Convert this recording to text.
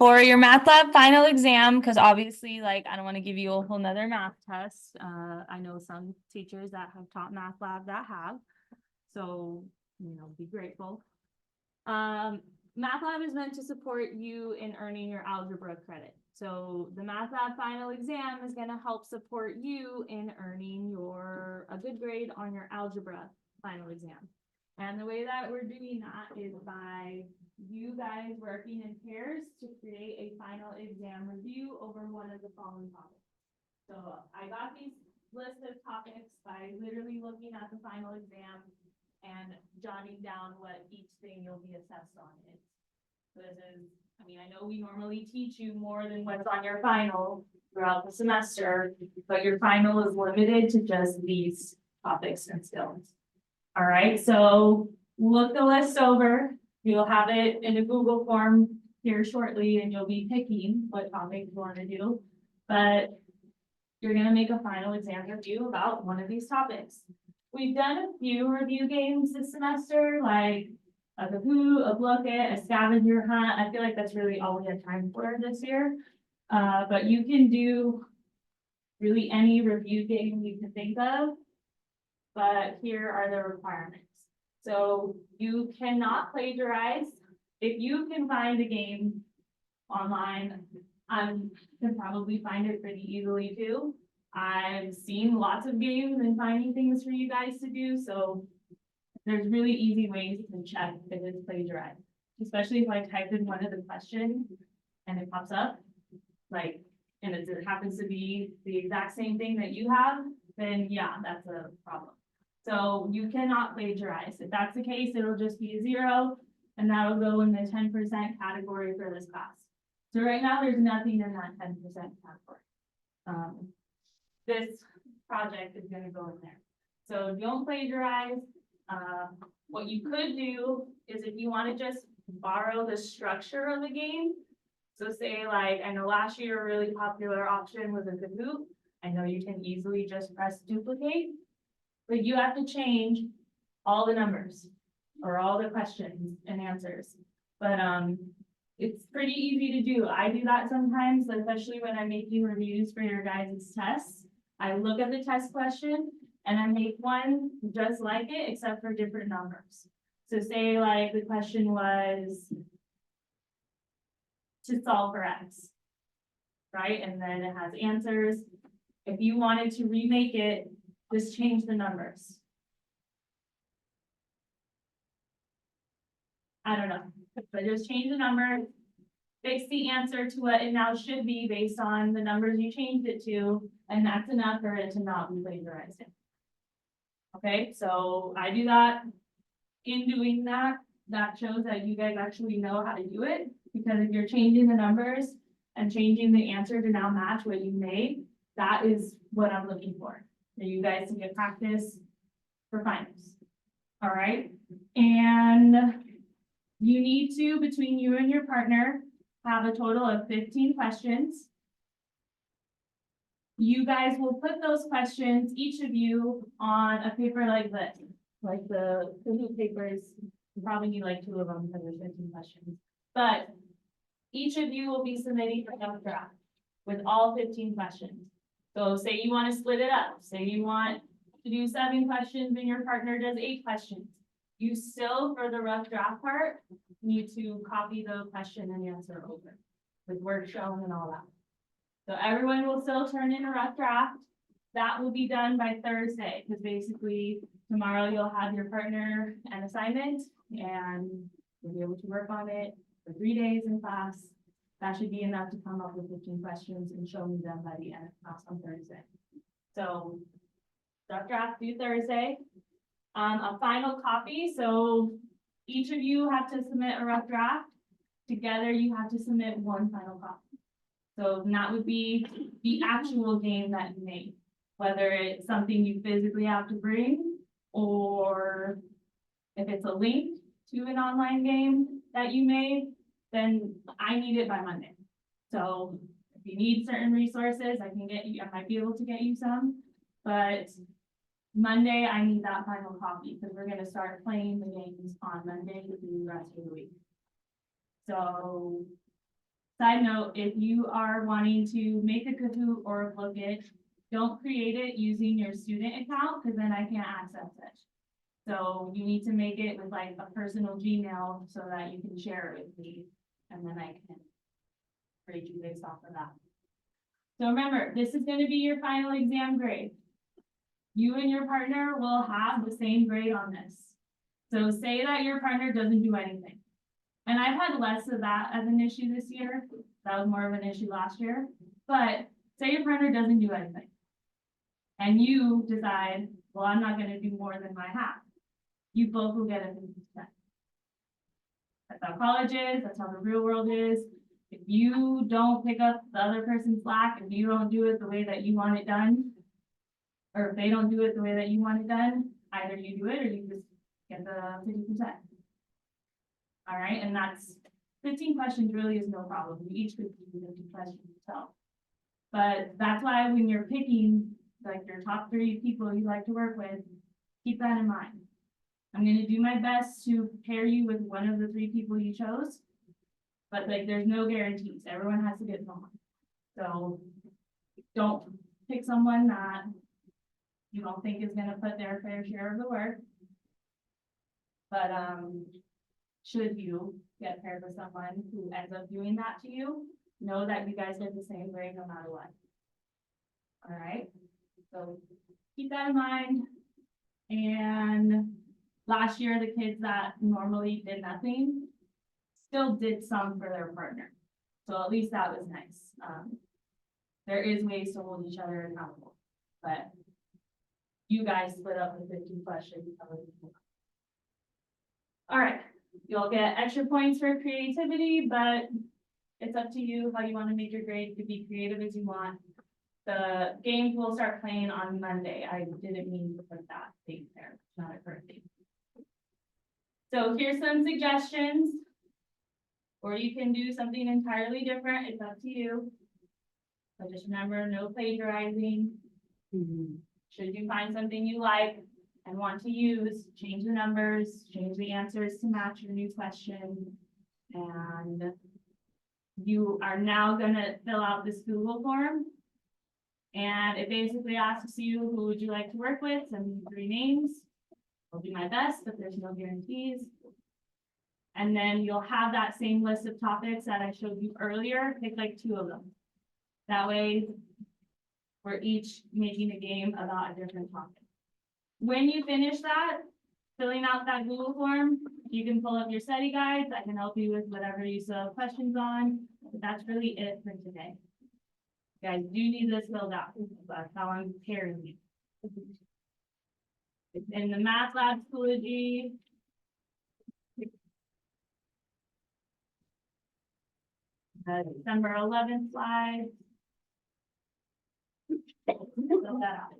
For your math lab final exam, because obviously, like, I don't want to give you a whole nother math test. I know some teachers that have taught math lab that have. So, be grateful. Math lab is meant to support you in earning your algebra credit. So the math lab final exam is going to help support you in earning a good grade on your algebra final exam. And the way that we're doing that is by you guys working in pairs to create a final exam review over one of the following topics. So I got these list of topics by literally looking at the final exam and jotting down what each thing you'll be assessed on is. So this is, I know we normally teach you more than what's on your final throughout the semester, but your final is limited to just these topics and skills. All right, so look the list over. You'll have it in a Google form here shortly, and you'll be picking what topic you want to do. But you're going to make a final exam review about one of these topics. We've done a few review games this semester, like a Kahoot, a Block-It, a scavenger hunt. I feel like that's really all we have time for this year. But you can do really any review game you can think of. But here are the requirements. So you cannot plagiarize. If you can find a game online, can probably find it pretty easily too. I've seen lots of games and finding things for you guys to do. So there's really easy ways to check if it's plagiarized, especially if I type in one of the questions and it pops up, and it happens to be the exact same thing that you have, then yeah, that's a problem. So you cannot plagiarize. If that's the case, it'll just be a 0, and that'll go in the 10% category for this class. So right now, there's nothing in that 10% category. This project is going to go in there. So don't plagiarize. What you could do is if you want to just borrow the structure of the game. So say I know last year a really popular option was a Kahoot. I know you can easily just press duplicate, but you have to change all the numbers or all the questions and answers. But it's pretty easy to do. I do that sometimes, especially when I'm making reviews for your guys' tests. I look at the test question and I make one just like it, except for different numbers. So say the question was to solve for X, right? And then it has answers. If you wanted to remake it, just change the numbers. I don't know, but just change the number, fix the answer to what it now should be based on the numbers you changed it to, and that's enough for it to not be plagiarized. Okay, so I do that. In doing that, that shows that you guys actually know how to do it, because if you're changing the numbers and changing the answer to now match what you made, that is what I'm looking for you guys to get practice for finals. All right, and you need to, between you and your partner, have a total of 15 questions. You guys will put those questions, each of you, on a paper like this, like the Kahoot papers. You probably need 2 of them because there's 15 questions. But each of you will be submitting a rough draft with all 15 questions. So say you want to split it up. Say you want to do 7 questions and your partner does 8 questions. You still, for the rough draft part, need to copy the question and answer over with work shown and all that. So everyone will still turn in a rough draft. That will be done by Thursday, because basically tomorrow you'll have your partner an assignment and you'll be able to work on it for 3 days in class. That should be enough to come up with 15 questions and show me them by the end of class on Thursday. So rough draft due Thursday. A final copy. So each of you have to submit a rough draft. Together you have to submit one final copy. So that would be the actual game that you made, whether it's something you physically have to bring, or if it's a link to an online game that you made, then I need it by Monday. So if you need certain resources, I might be able to get you some, but Monday, I need that final copy because we're going to start playing the games on Monday through the rest of the week. So Side note, if you are wanting to make a Kahoot or a Look It, don't create it using your student account, because then I can't access it. So you need to make it with like a personal Gmail so that you can share it with me, and then I can grade you based off of that. So remember, this is gonna be your final exam grade. You and your partner will have the same grade on this. So say that your partner doesn't do anything. And I've had less of that as an issue this year. That was more of an issue last year. But say your partner doesn't do anything. And you decide, well, I'm not gonna do more than my half. You both will get a 50%. That's how college is, that's how the real world is. If you don't pick up the other person's slack, if you don't do it the way that you want it done, or if they don't do it the way that you want it done, either you do it or you just get the 50%. All right, and that's 15 questions really is no problem. You each could do 50 questions yourself. But that's why when you're picking like your top 3 people you like to work with, keep that in mind. I'm gonna do my best to pair you with one of the 3 people you chose. But like, there's no guarantees. Everyone has to get someone. So don't pick someone that you don't think is gonna put their fair share of the work. But, should you get paired with someone who ends up doing that to you, know that you guys get the same grade no matter what. All right, so keep that in mind. And last year, the kids that normally did nothing still did some for their partner. So at least that was nice. There is ways to hold each other accountable, but you guys split up the 50 questions. All right, you'll get extra points for creativity, but it's up to you how you want to make your grade. You could be creative as you want. The games will start playing on Monday. I didn't mean to put that date there, it's not a correct date. So here's some suggestions. Or you can do something entirely different, it's up to you. But just remember, no plagiarizing. Should you find something you like and want to use, change the numbers, change the answers to match your new question. And you are now gonna fill out this Google form. And it basically asks you, who would you like to work with? Send me 3 names. I'll do my best, but there's no guarantees. And then you'll have that same list of topics that I showed you earlier, pick like 2 of them. That way, we're each making a game about a different topic. When you finish that, filling out that Google form, you can pull up your study guides. I can help you with whatever you still have questions on. But that's really it for today. You guys do need this filled out. That's how I'm pairing you. It's in the Math Lab Schoology. December 11th slide. Fill that out.